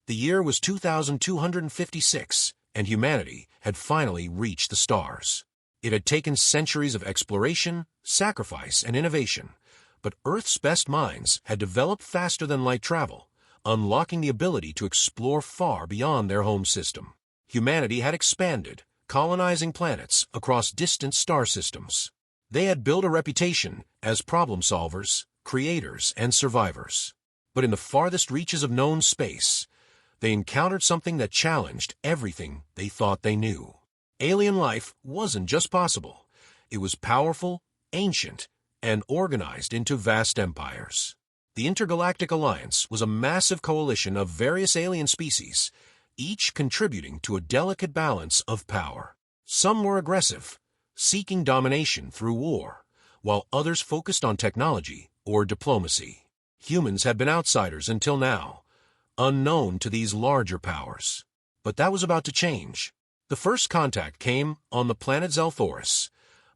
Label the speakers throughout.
Speaker 1: The year was 2256, and humanity had finally reached the stars. It had taken centuries of exploration, sacrifice, and innovation, but Earth's best minds had developed faster than light travel, unlocking the ability to explore far beyond their home system. Humanity had expanded, colonizing planets across distant star systems. They had built a reputation as problem solvers, creators, and survivors. But in the farthest reaches of known space, they encountered something that challenged everything they thought they knew. Alien life wasn't just possible. It was powerful, ancient, and organized into vast empires. The Intergalactic Alliance was a massive coalition of various alien species, each contributing to a delicate balance of power. Some were aggressive, seeking domination through war, while others focused on technology or diplomacy. Humans had been outsiders until now, unknown to these larger powers. But that was about to change. The first contact came on the planet Zelthoris,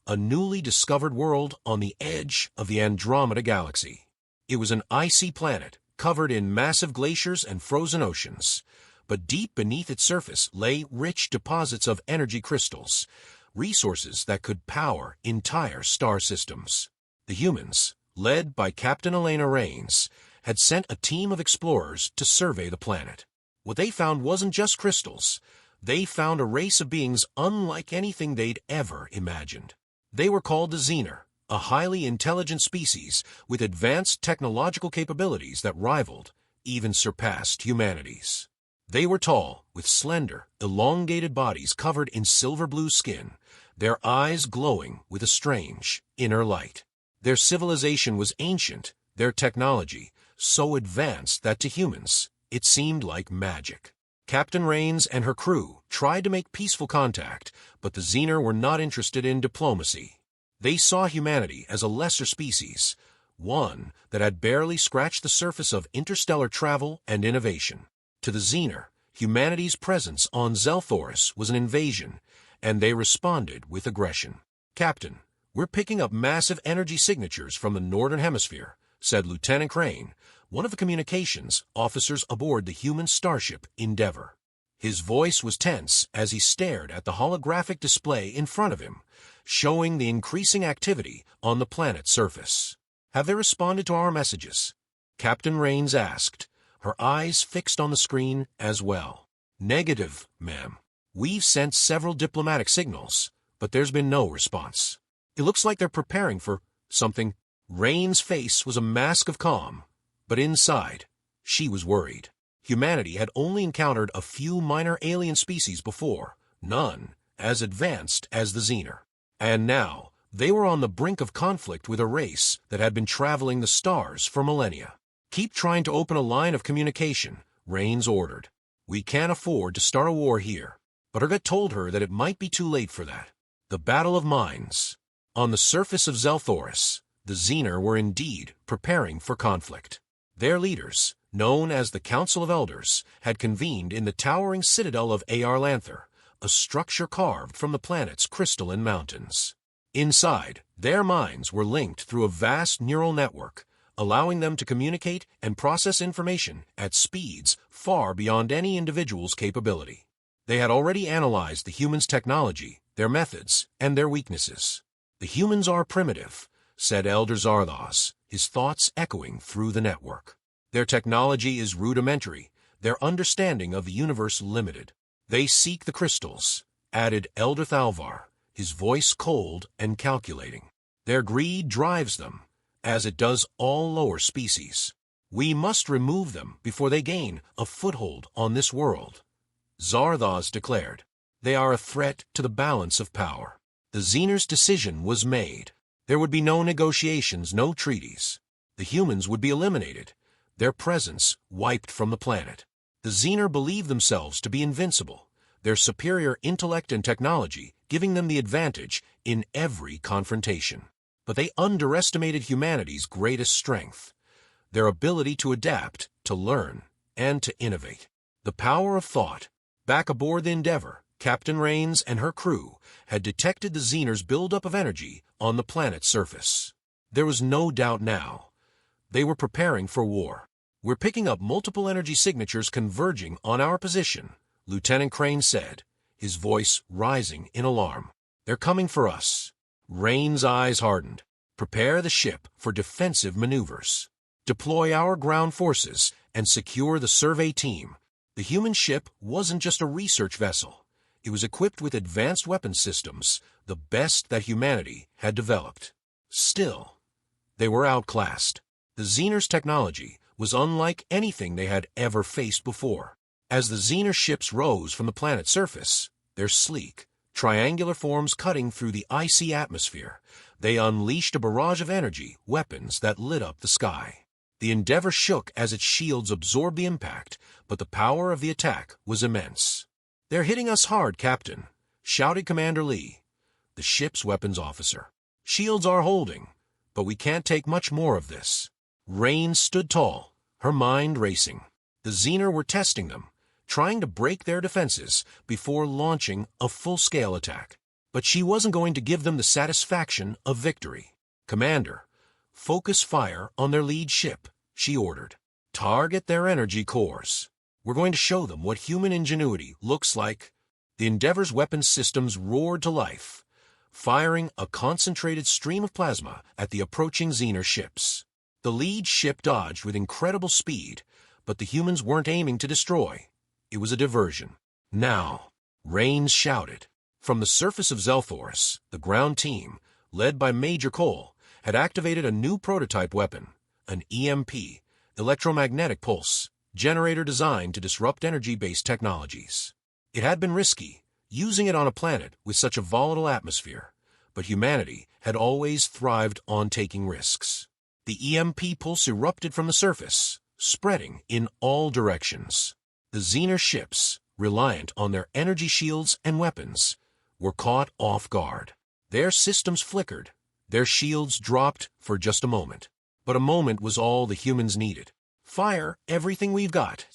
Speaker 1: a newly discovered world on the edge of the Andromeda Galaxy. It was an icy planet, covered in massive glaciers and frozen oceans, but deep beneath its surface lay rich deposits of energy crystals, resources that could power entire star systems. The humans, led by Captain Elena Raines, had sent a team of explorers to survey the planet. What they found wasn't just crystals. They found a race of beings unlike anything they'd ever imagined. They were called the Xener, a highly intelligent species with advanced technological capabilities that rivaled, even surpassed humanity's. They were tall, with slender, elongated bodies covered in silver-blue skin, their eyes glowing with a strange, inner light. Their civilization was ancient, their technology so advanced that to humans, it seemed like magic. Captain Raines and her crew tried to make peaceful contact, but the Xener were not interested in diplomacy. They saw humanity as a lesser species, one that had barely scratched the surface of interstellar travel and innovation. To the Xener, humanity's presence on Zelthoris was an invasion, and they responded with aggression. "Captain, we're picking up massive energy signatures from the Northern Hemisphere," said Lieutenant Crane, one of the communications officers aboard the human starship Endeavour. His voice was tense as he stared at the holographic display in front of him, showing the increasing activity on the planet's surface. "Have they responded to our messages?" Captain Raines asked, her eyes fixed on the screen as well. "Negative, ma'am. We've sent several diplomatic signals, but there's been no response. It looks like they're preparing for something." Raines' face was a mask of calm, but inside, she was worried. Humanity had only encountered a few minor alien species before, none as advanced as the Xener. And now, they were on the brink of conflict with a race that had been traveling the stars for millennia. "Keep trying to open a line of communication," Raines ordered. "We can't afford to start a war here." But her gut told her that it might be too late for that. The Battle of Minds. On the surface of Zelthoris, the Xener were indeed preparing for conflict. Their leaders, known as the Council of Elders, had convened in the towering citadel of Lanther, a structure carved from the planet's crystalline mountains. Inside, their minds were linked through a vast neural network, allowing them to communicate and process information at speeds far beyond any individual's capability. They had already analyzed the humans' technology, their methods, and their weaknesses. "The humans are primitive," said Elder Zarthos, his thoughts echoing through the network. "Their technology is rudimentary, their understanding of the universe limited. They seek the crystals," added Elder Thalvar, his voice cold and calculating. "Their greed drives them, as it does all lower species. We must remove them before they gain a foothold on this world," Zarthos declared. "They are a threat to the balance of power." The Xener's decision was made. There would be no negotiations, no treaties. The humans would be eliminated, their presence wiped from the planet. The Xener believed themselves to be invincible, their superior intellect and technology giving them the advantage in every confrontation. But they underestimated humanity's greatest strength, their ability to adapt, to learn, and to innovate. The power of thought. Back aboard the Endeavour, Captain Raines and her crew had detected the Xener's buildup of energy on the planet's surface. There was no doubt now. They were preparing for war. We're picking up multiple energy signatures converging on our position, Lieutenant Crane said, his voice rising in alarm. They're coming for us. Raines' eyes hardened. Prepare the ship for defensive maneuvers. Deploy our ground forces and secure the survey team. The human ship wasn't just a research vessel. It was equipped with advanced weapon systems, the best that humanity had developed. Still, they were outclassed. The Xeners' technology was unlike anything they had ever faced before. As the Xener ships rose from the planet's surface, their sleek, triangular forms cutting through the icy atmosphere, they unleashed a barrage of energy weapons that lit up the sky. The Endeavor shook as its shields absorbed the impact, but the power of the attack was immense. "They're hitting us hard, Captain," shouted Commander Lee, the ship's weapons officer. "Shields are holding, but we can't take much more of this." Raines stood tall, her mind racing. The Xener were testing them, trying to break their defenses before launching a full-scale attack. But she wasn't going to give them the satisfaction of victory. "Commander, focus fire on their lead ship," she ordered. "Target their energy cores. We're going to show them what human ingenuity looks like." The Endeavor's weapons systems roared to life, firing a concentrated stream of plasma at the approaching Xener ships. The lead ship dodged with incredible speed, but the humans weren't aiming to destroy. It was a diversion. "Now," Raines shouted. From the surface of Zelthoris, the ground team, led by Major Cole, had activated a new prototype weapon, an EMP, electromagnetic pulse, generator designed to disrupt energy-based technologies. It had been risky, using it on a planet with such a volatile atmosphere, but humanity had always thrived on taking risks. The EMP pulse erupted from the surface, spreading in all directions. The Xener ships, reliant on their energy shields and weapons, were caught off guard. Their systems flickered, their shields dropped for just a moment. But a moment was all the humans needed. "Fire everything we've got,"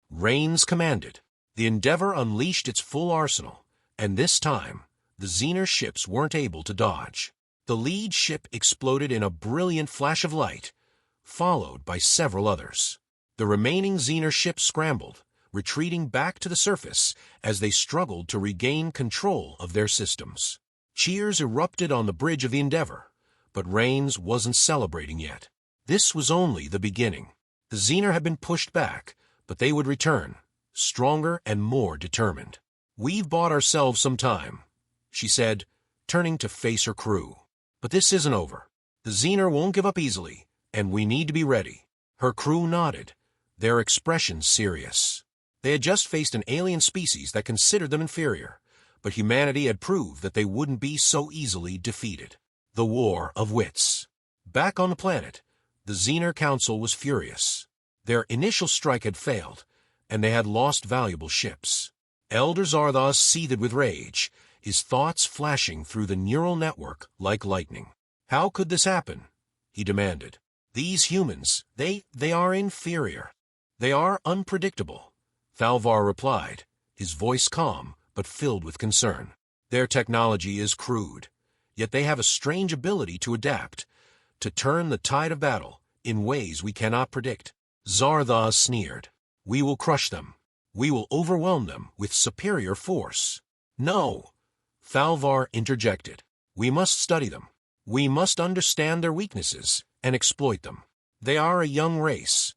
Speaker 1: Raines commanded. The Endeavor unleashed its full arsenal, and this time, the Xener ships weren't able to dodge. The lead ship exploded in a brilliant flash of light, followed by several others. The remaining Xener ships scrambled, retreating back to the surface as they struggled to regain control of their systems. Cheers erupted on the bridge of the Endeavor, but Raines wasn't celebrating yet. This was only the beginning. The Xener had been pushed back, but they would return, stronger and more determined. "We've bought ourselves some time," she said, turning to face her crew. "But this isn't over. The Xener won't give up easily, and we need to be ready." Her crew nodded, their expressions serious. They had just faced an alien species that considered them inferior, but humanity had proved that they wouldn't be so easily defeated. The War of Wits. Back on the planet, the Xener Council was furious. Their initial strike had failed, and they had lost valuable ships. Elder Zardoz seethed with rage, his thoughts flashing through the neural network like lightning. "How could this happen?" he demanded. "These humans, they are inferior. They are unpredictable," Thalvar replied, his voice calm but filled with concern. "Their technology is crude, yet they have a strange ability to adapt, to turn the tide of battle in ways we cannot predict." Zardoz sneered. "We will crush them. We will overwhelm them with superior force." "No," Thalvar interjected. "We must study them. We must understand their weaknesses and exploit them. They are a young race,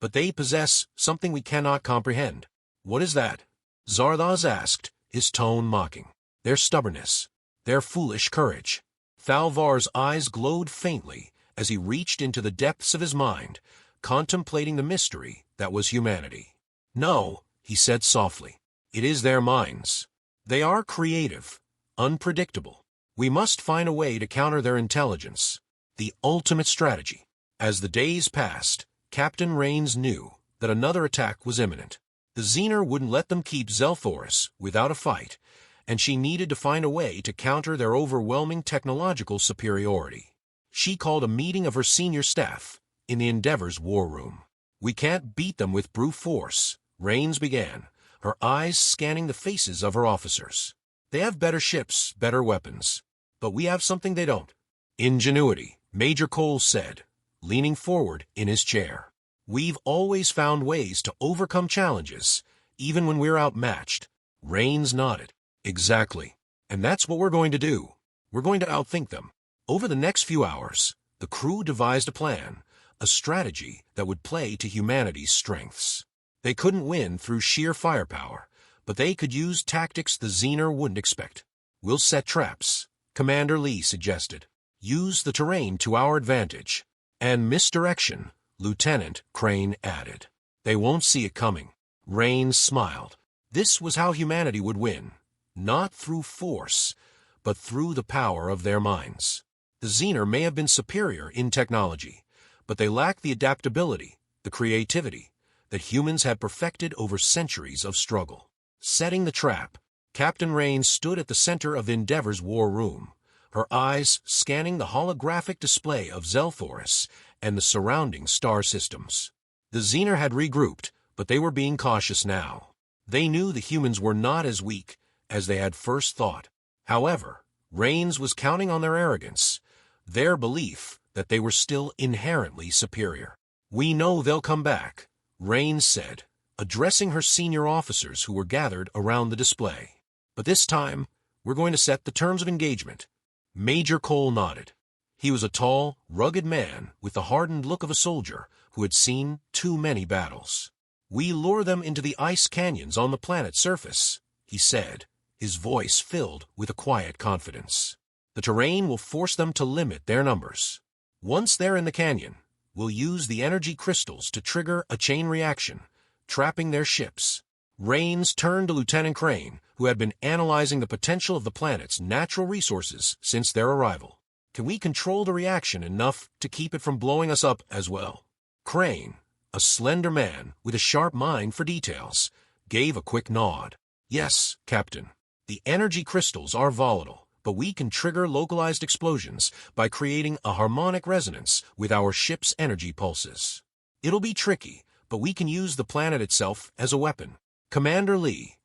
Speaker 1: but they possess something we cannot comprehend." "What is that?" Zardoz asked, his tone mocking. "Their stubbornness, their foolish courage." Thalvar's eyes glowed faintly as he reached into the depths of his mind, contemplating the mystery that was humanity. "No," he said softly, "it is their minds. They are creative, unpredictable. We must find a way to counter their intelligence, the ultimate strategy." As the days passed, Captain Raines knew that another attack was imminent. The Xener wouldn't let them keep Zelthoris without a fight, and she needed to find a way to counter their overwhelming technological superiority. She called a meeting of her senior staff in the Endeavor's war room. "We can't beat them with brute force," Raines began, her eyes scanning the faces of her officers. "They have better ships, better weapons. But we have something they don't." "Ingenuity," Major Cole said, leaning forward in his chair. We've always found ways to overcome challenges, even when we're outmatched. Raines nodded. Exactly. And that's what we're going to do. We're going to outthink them. Over the next few hours, the crew devised a plan, a strategy that would play to humanity's strengths. They couldn't win through sheer firepower, but they could use tactics the Xener wouldn't expect. We'll set traps, Commander Lee suggested. Use the terrain to our advantage. And misdirection, Lieutenant Crane added. They won't see it coming. Raines smiled. This was how humanity would win, not through force, but through the power of their minds. The Xener may have been superior in technology, but they lacked the adaptability, the creativity, that humans had perfected over centuries of struggle. Setting the trap, Captain Raines stood at the center of Endeavor's war room, her eyes scanning the holographic display of Zelthoris and the surrounding star systems. The Xener had regrouped, but they were being cautious now. They knew the humans were not as weak as they had first thought. However, Raines was counting on their arrogance, their belief that they were still inherently superior. "We know they'll come back," Raines said, addressing her senior officers who were gathered around the display. "But this time, we're going to set the terms of engagement." Major Cole nodded. He was a tall, rugged man with the hardened look of a soldier who had seen too many battles. "We lure them into the ice canyons on the planet's surface," he said, his voice filled with a quiet confidence. "The terrain will force them to limit their numbers. Once they're in the canyon, we'll use the energy crystals to trigger a chain reaction, trapping their ships." Raines turned to Lieutenant Crane, who had been analyzing the potential of the planet's natural resources since their arrival. "Can we control the reaction enough to keep it from blowing us up as well?" Crane, a slender man with a sharp mind for details, gave a quick nod. "Yes, Captain. The energy crystals are volatile, but we can trigger localized explosions by creating a harmonic resonance with our ship's energy pulses. It'll be tricky, but we can use the planet itself as a weapon." Commander Lee,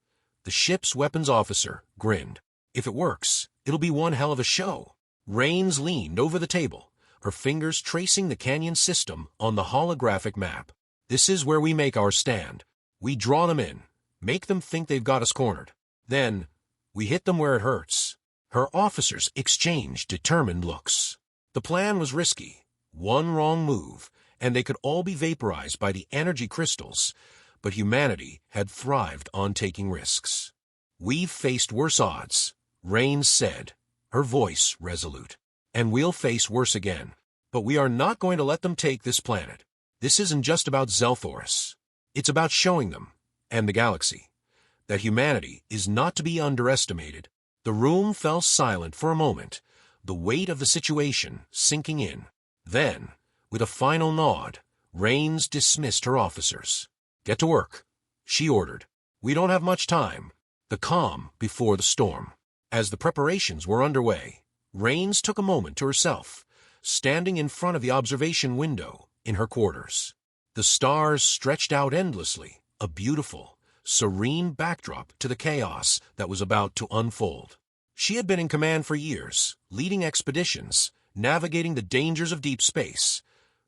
Speaker 1: the ship's weapons officer, grinned. "If it works, it'll be one hell of a show." Raines leaned over the table, her fingers tracing the canyon system on the holographic map. "This is where we make our stand. We draw them in, make them think they've got us cornered. Then, we hit them where it hurts." Her officers exchanged determined looks. The plan was risky. One wrong move, and they could all be vaporized by the energy crystals, but humanity had thrived on taking risks. "We've faced worse odds," Raines said, her voice resolute. "And we'll face worse again. But we are not going to let them take this planet. This isn't just about Zelthoris. It's about showing them, and the galaxy, that humanity is not to be underestimated." The room fell silent for a moment, the weight of the situation sinking in. Then, with a final nod, Raines dismissed her officers. "Get to work," she ordered. "We don't have much time." The calm before the storm. As the preparations were underway, Raines took a moment to herself, standing in front of the observation window in her quarters. The stars stretched out endlessly, a beautiful, serene backdrop to the chaos that was about to unfold. She had been in command for years, leading expeditions, navigating the dangers of deep space.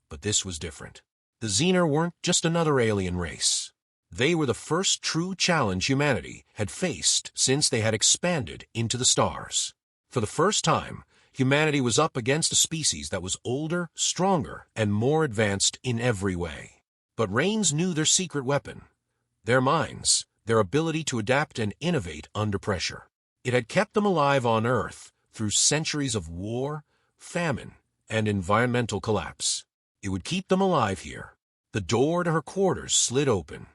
Speaker 1: But this was different. The Xener weren't just another alien race. They were the first true challenge humanity had faced since they had expanded into the stars. For the first time, humanity was up against a species that was older, stronger, and more advanced in every way. But Raines knew their secret weapon. Their minds, their ability to adapt and innovate under pressure. It had kept them alive on Earth through centuries of war, famine, and environmental collapse. It would keep them alive here. The door to her quarters slid open,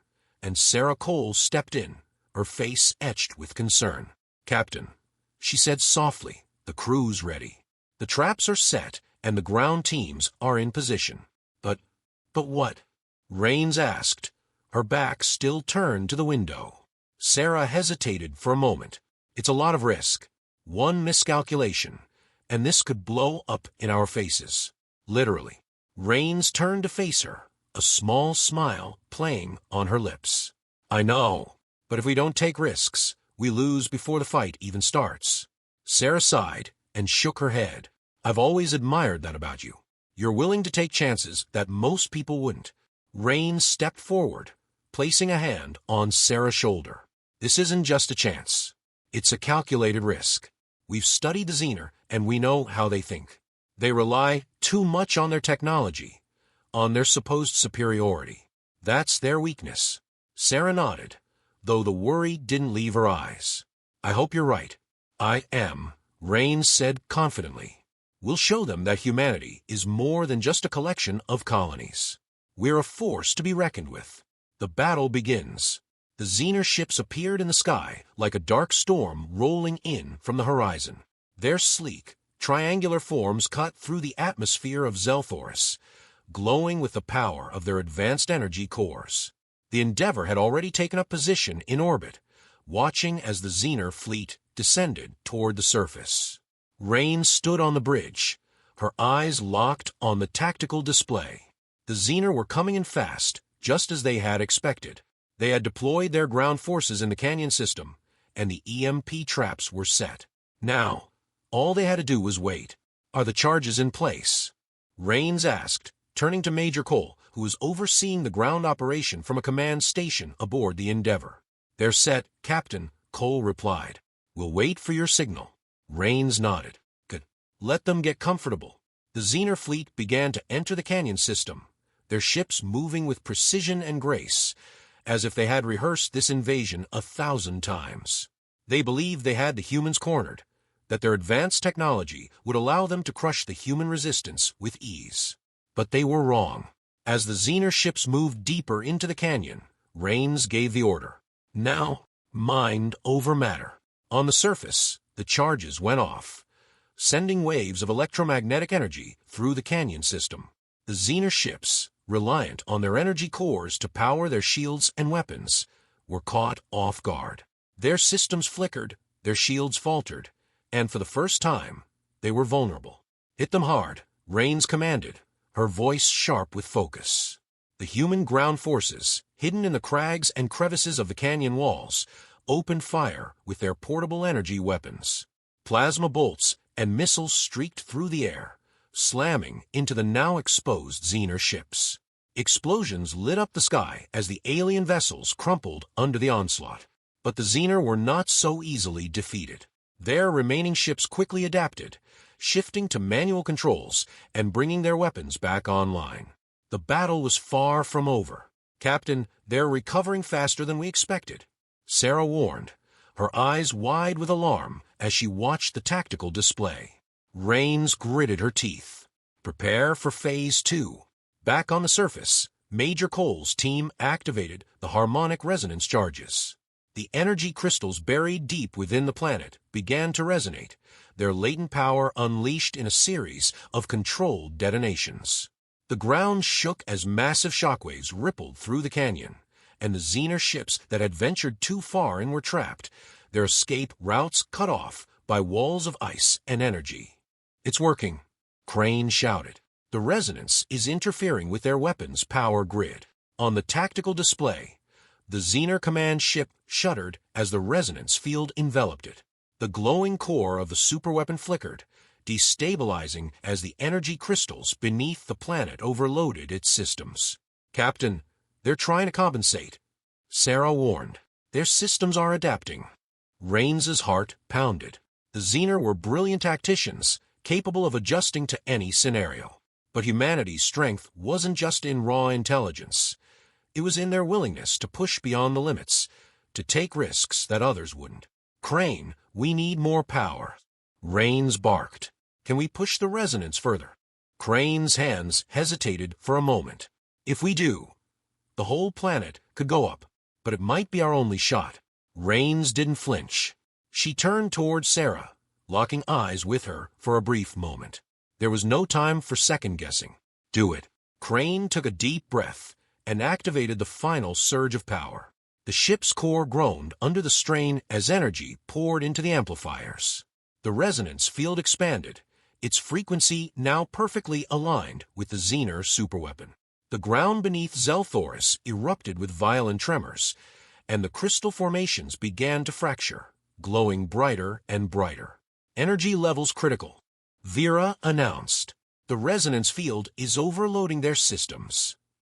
Speaker 1: and Sarah Cole stepped in, her face etched with concern. "Captain," she said softly, "the crew's ready. The traps are set, and the ground teams are in position." But what?" Raines asked, her back still turned to the window. Sarah hesitated for a moment. "It's a lot of risk. One miscalculation, and this could blow up in our faces. Literally." Raines turned to face her, a small smile playing on her lips. "I know, but if we don't take risks, we lose before the fight even starts." Sarah sighed and shook her head. "I've always admired that about you. You're willing to take chances that most people wouldn't. Raines stepped forward, placing a hand on Sarah's shoulder. This isn't just a chance. It's a calculated risk. We've studied the Xener, and we know how they think. They rely too much on their technology, on their supposed superiority. That's their weakness. Sarah nodded, though the worry didn't leave her eyes. I hope you're right. I am, Raines said confidently. We'll show them that humanity is more than just a collection of colonies. We're a force to be reckoned with. The battle begins. The Xener ships appeared in the sky like a dark storm rolling in from the horizon. Their sleek, triangular forms cut through the atmosphere of Zelthoris, glowing with the power of their advanced energy cores. The Endeavor had already taken up position in orbit, watching as the Xener fleet descended toward the surface. Raines stood on the bridge, her eyes locked on the tactical display. The Xener were coming in fast, just as they had expected. They had deployed their ground forces in the canyon system, and the EMP traps were set. Now, all they had to do was wait. Are the charges in place? Raines asked, turning to Major Cole, who was overseeing the ground operation from a command station aboard the Endeavor. They're set, Captain, Cole replied. We'll wait for your signal. Raines nodded. Good. Let them get comfortable. The Xener fleet began to enter the canyon system, their ships moving with precision and grace, as if they had rehearsed this invasion 1,000 times. They believed they had the humans cornered, that their advanced technology would allow them to crush the human resistance with ease. But they were wrong. As the Xener ships moved deeper into the canyon, Raines gave the order. Now, mind over matter. On the surface, the charges went off, sending waves of electromagnetic energy through the canyon system. The Xener ships, reliant on their energy cores to power their shields and weapons, were caught off guard. Their systems flickered, their shields faltered, and for the first time, they were vulnerable. Hit them hard, Raines commanded, her voice sharp with focus. The human ground forces, hidden in the crags and crevices of the canyon walls, opened fire with their portable energy weapons. Plasma bolts and missiles streaked through the air, slamming into the now exposed Xener ships. Explosions lit up the sky as the alien vessels crumpled under the onslaught. But the Xener were not so easily defeated. Their remaining ships quickly adapted, shifting to manual controls and bringing their weapons back online. The battle was far from over. Captain, they're recovering faster than we expected, Sarah warned, her eyes wide with alarm as she watched the tactical display. Raines gritted her teeth. Prepare for Phase 2. Back on the surface, Major Cole's team activated the harmonic resonance charges. The energy crystals buried deep within the planet began to resonate, their latent power unleashed in a series of controlled detonations. The ground shook as massive shockwaves rippled through the canyon, and the Xener ships that had ventured too far and were trapped, their escape routes cut off by walls of ice and energy. It's working, Crane shouted. The resonance is interfering with their weapons' power grid. On the tactical display, the Xener command ship shuddered as the resonance field enveloped it. The glowing core of the superweapon flickered, destabilizing as the energy crystals beneath the planet overloaded its systems. Captain, they're trying to compensate, Sarah warned. Their systems are adapting. Raines's heart pounded. The Xener were brilliant tacticians, capable of adjusting to any scenario. But humanity's strength wasn't just in raw intelligence. It was in their willingness to push beyond the limits, to take risks that others wouldn't. Crane, we need more power. Raines barked. Can we push the resonance further? Crane's hands hesitated for a moment. If we do, the whole planet could go up, but it might be our only shot. Raines didn't flinch. She turned toward Sarah, locking eyes with her for a brief moment. There was no time for second-guessing. Do it. Crane took a deep breath and activated the final surge of power. The ship's core groaned under the strain as energy poured into the amplifiers. The resonance field expanded, its frequency now perfectly aligned with the Xener superweapon. The ground beneath Zelthoris erupted with violent tremors, and the crystal formations began to fracture, glowing brighter and brighter. Energy levels critical, Vera announced. The resonance field is overloading their systems.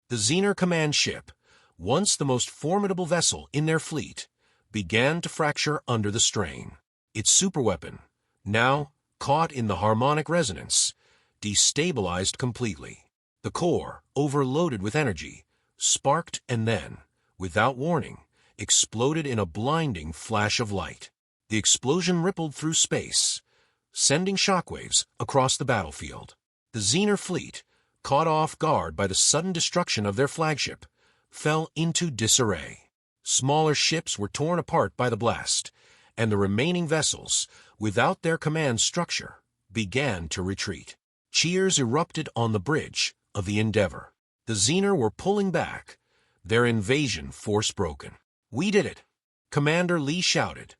Speaker 1: The The Xener command ship, once the most formidable vessel in their fleet, began to fracture under the strain. Its superweapon, now caught in the harmonic resonance, destabilized completely. The core, overloaded with energy, sparked and then, without warning, exploded in a blinding flash of light. The explosion rippled through space, sending shockwaves across the battlefield. The Xener fleet, caught off guard by the sudden destruction of their flagship, fell into disarray. Smaller ships were torn apart by the blast, and the remaining vessels, without their command structure, began to retreat. Cheers erupted on the bridge of the Endeavor. The Xener were pulling back, their invasion force broken. "We did it!" Commander Lee shouted,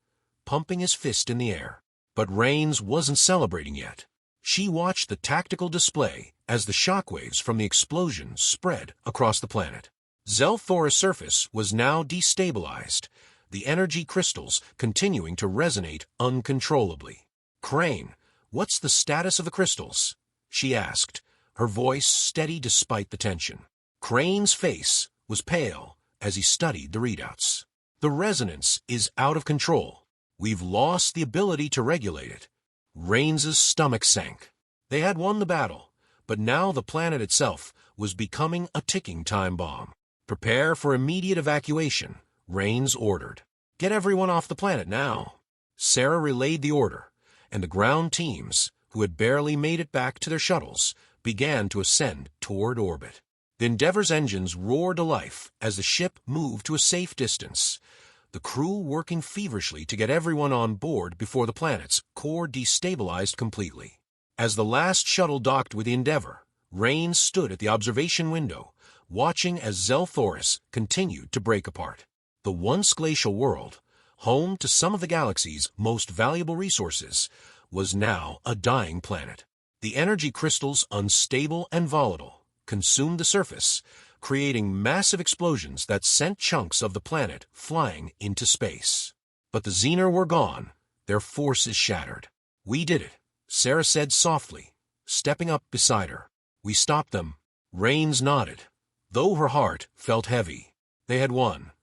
Speaker 1: pumping his fist in the air. But Raines wasn't celebrating yet. She watched the tactical display as the shockwaves from the explosion spread across the planet. Zelthora's surface was now destabilized, the energy crystals continuing to resonate uncontrollably. "Crane, what's the status of the crystals?" she asked, her voice steady despite the tension. Crane's face was pale as he studied the readouts. "The resonance is out of control. We've lost the ability to regulate it." Raines's stomach sank. They had won the battle, but now the planet itself was becoming a ticking time bomb. "Prepare for immediate evacuation," Raines ordered. "Get everyone off the planet now." Sarah relayed the order, and the ground teams, who had barely made it back to their shuttles, began to ascend toward orbit. The Endeavor's engines roared to life as the ship moved to a safe distance, the crew working feverishly to get everyone on board before the planet's core destabilized completely. As the last shuttle docked with the Endeavor, Raines stood at the observation window, watching as Zelthoris continued to break apart. The once glacial world, home to some of the galaxy's most valuable resources, was now a dying planet. The energy crystals, unstable and volatile, consumed the surface, creating massive explosions that sent chunks of the planet flying into space. But the Xener were gone, their forces shattered. "We did it," Sarah said softly, stepping up beside her. "We stopped them." Raines nodded, though her heart felt heavy. They had won,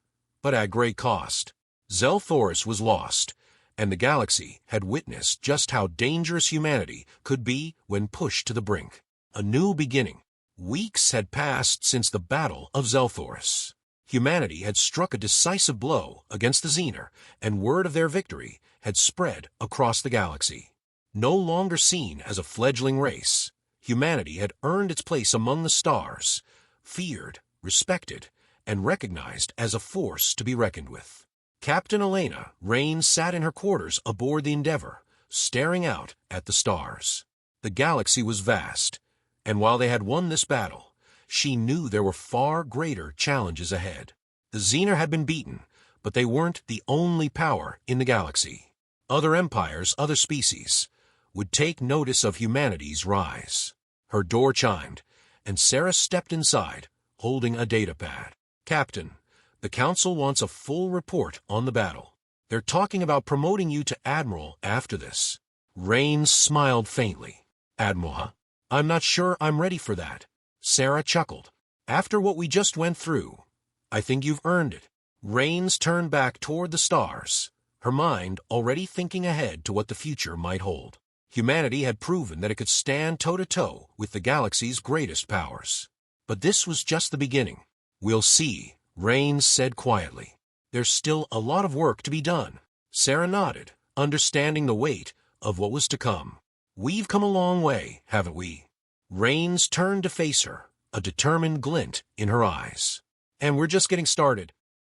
Speaker 1: but at great cost. Zelthoris was lost, and the galaxy had witnessed just how dangerous humanity could be when pushed to the brink. A new beginning. Weeks had passed since the Battle of Zelthoris. Humanity had struck a decisive blow against the Xener, and word of their victory had spread across the galaxy. No longer seen as a fledgling race, humanity had earned its place among the stars, feared, respected, and recognized as a force to be reckoned with. Captain Elena Raines sat in her quarters aboard the Endeavor, staring out at the stars. The galaxy was vast, and while they had won this battle, she knew there were far greater challenges ahead. The Xener had been beaten, but they weren't the only power in the galaxy. Other empires, other species, would take notice of humanity's rise. Her door chimed, and Sarah stepped inside, holding a datapad. "Captain, the Council wants a full report on the battle. They're talking about promoting you to Admiral after this." Raines smiled faintly. "Admiral, huh? I'm not sure I'm ready for that." Sarah chuckled. "After what we just went through, I think you've earned it." Raines turned back toward the stars, her mind already thinking ahead to what the future might hold. Humanity had proven that it could stand toe-to-toe with the galaxy's greatest powers. But this was just the beginning. "We'll see," Raines said quietly. "There's still a lot of work to be done." Sarah nodded, understanding the weight of what was to come. "We've come a long way, haven't we?" Raines turned to face her, a determined glint in her eyes. "And we're just getting started."